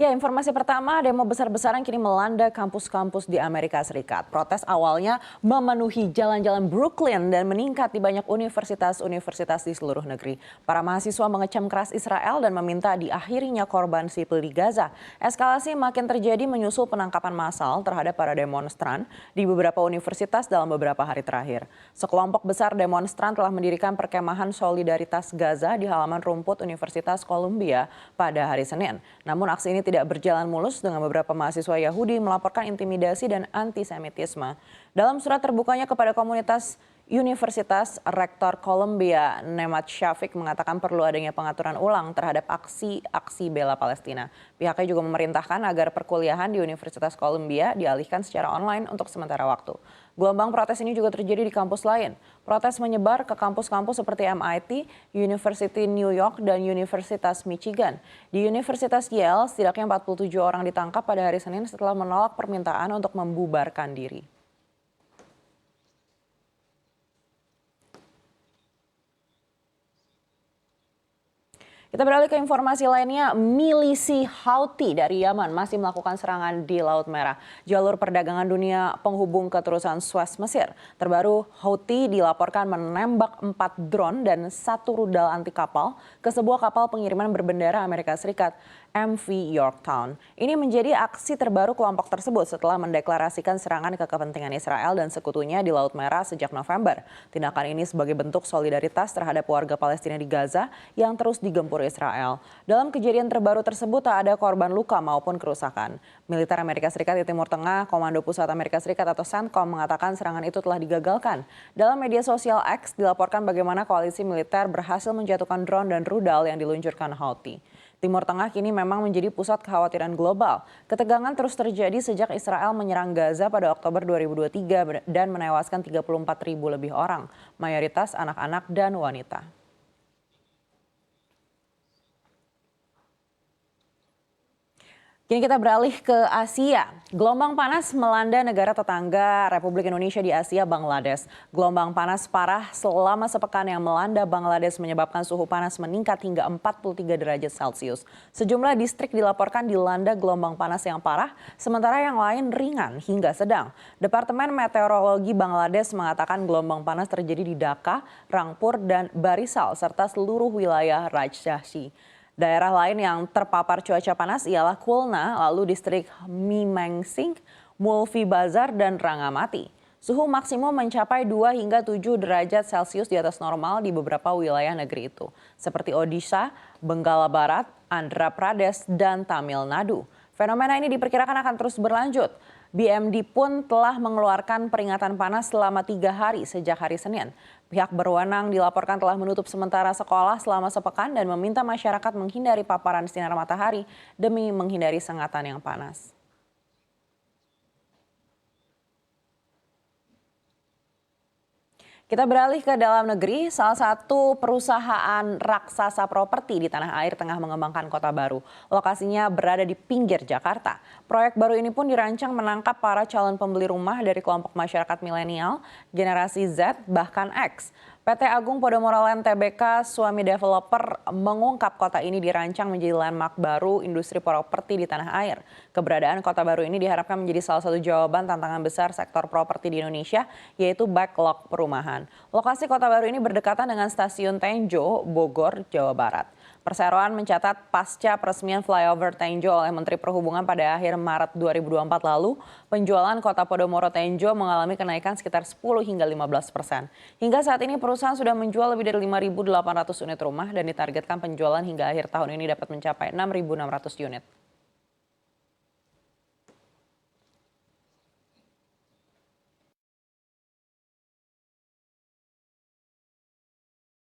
Ya, informasi pertama, demo besar-besaran kini melanda kampus-kampus di Amerika Serikat. Protes awalnya memenuhi jalan-jalan Brooklyn dan meningkat di banyak universitas-universitas di seluruh negeri. Para mahasiswa mengecam keras Israel dan meminta diakhirinya korban sipil di Gaza. Eskalasi makin terjadi menyusul penangkapan massal terhadap para demonstran di beberapa universitas dalam beberapa hari terakhir. Sekelompok besar demonstran telah mendirikan perkemahan solidaritas Gaza di halaman rumput Universitas Columbia pada hari Senin. Namun aksi ini tidak berjalan mulus dengan beberapa mahasiswa Yahudi melaporkan intimidasi dan antisemitisme. Dalam surat terbukanya kepada komunitas Universitas, Rektor Columbia Nemat Shafik mengatakan perlu adanya pengaturan ulang terhadap aksi-aksi bela Palestina. Pihaknya juga memerintahkan agar perkuliahan di Universitas Columbia dialihkan secara online untuk sementara waktu. Gelombang protes ini juga terjadi di kampus lain. Protes menyebar ke kampus-kampus seperti MIT, University New York, dan Universitas Michigan. Di Universitas Yale, setidaknya 47 orang ditangkap pada hari Senin setelah menolak permintaan untuk membubarkan diri. Kita beralih ke informasi lainnya, milisi Houthi dari Yaman masih melakukan serangan di Laut Merah, jalur perdagangan dunia penghubung keterusan Suez Mesir. Terbaru, Houthi dilaporkan menembak 4 drone dan 1 rudal anti kapal ke sebuah kapal pengiriman berbendera Amerika Serikat, MV Yorktown. Ini menjadi aksi terbaru kelompok tersebut setelah mendeklarasikan serangan ke kepentingan Israel dan sekutunya di Laut Merah sejak November. Tindakan ini sebagai bentuk solidaritas terhadap warga Palestina di Gaza yang terus digempur Israel. Dalam kejadian terbaru tersebut tak ada korban luka maupun kerusakan. Militer Amerika Serikat di Timur Tengah, Komando Pusat Amerika Serikat atau CENTCOM mengatakan serangan itu telah digagalkan. Dalam media sosial X dilaporkan bagaimana koalisi militer berhasil menjatuhkan drone dan rudal yang diluncurkan Houthi. Timur Tengah kini memang menjadi pusat kekhawatiran global. Ketegangan terus terjadi sejak Israel menyerang Gaza pada Oktober 2023 dan menewaskan 34.000 lebih orang, mayoritas anak-anak dan wanita. Kini kita beralih ke Asia. Gelombang panas melanda negara tetangga Republik Indonesia di Asia, Bangladesh. Gelombang panas parah selama sepekan yang melanda Bangladesh menyebabkan suhu panas meningkat hingga 43 derajat Celcius. Sejumlah distrik dilaporkan dilanda gelombang panas yang parah, sementara yang lain ringan hingga sedang. Departemen Meteorologi Bangladesh mengatakan gelombang panas terjadi di Dhaka, Rangpur, dan Barisal, serta seluruh wilayah Rajshahi. Daerah lain yang terpapar cuaca panas ialah Khulna, lalu distrik Mymensingh, Mulfi Bazar, dan Rangamati. Suhu maksimum mencapai 2 hingga 7 derajat Celcius di atas normal di beberapa wilayah negeri itu, seperti Odisha, Benggala Barat, Andhra Pradesh, dan Tamil Nadu. Fenomena ini diperkirakan akan terus berlanjut. BMD pun telah mengeluarkan peringatan panas selama 3 hari sejak hari Senin. Pihak berwenang dilaporkan telah menutup sementara sekolah selama sepekan dan meminta masyarakat menghindari paparan sinar matahari demi menghindari sengatan yang panas. Kita beralih ke dalam negeri, salah satu perusahaan raksasa properti di tanah air tengah mengembangkan kota baru. Lokasinya berada di pinggir Jakarta. Proyek baru ini pun dirancang menangkap para calon pembeli rumah dari kelompok masyarakat milenial, generasi Z, bahkan X. PT Agung Podomoro Land Tbk Suami Developer mengungkap kota ini dirancang menjadi landmark baru industri properti di tanah air. Keberadaan kota baru ini diharapkan menjadi salah satu jawaban tantangan besar sektor properti di Indonesia, yaitu backlog perumahan. Lokasi kota baru ini berdekatan dengan stasiun Tenjo, Bogor, Jawa Barat. Perseroan mencatat pasca peresmian flyover Tenjo oleh Menteri Perhubungan pada akhir Maret 2024 lalu, penjualan kota Podomoro Tenjo mengalami kenaikan sekitar 10 hingga 15%. Hingga saat ini perusahaan sudah menjual lebih dari 5.800 unit rumah dan ditargetkan penjualan hingga akhir tahun ini dapat mencapai 6.600 unit.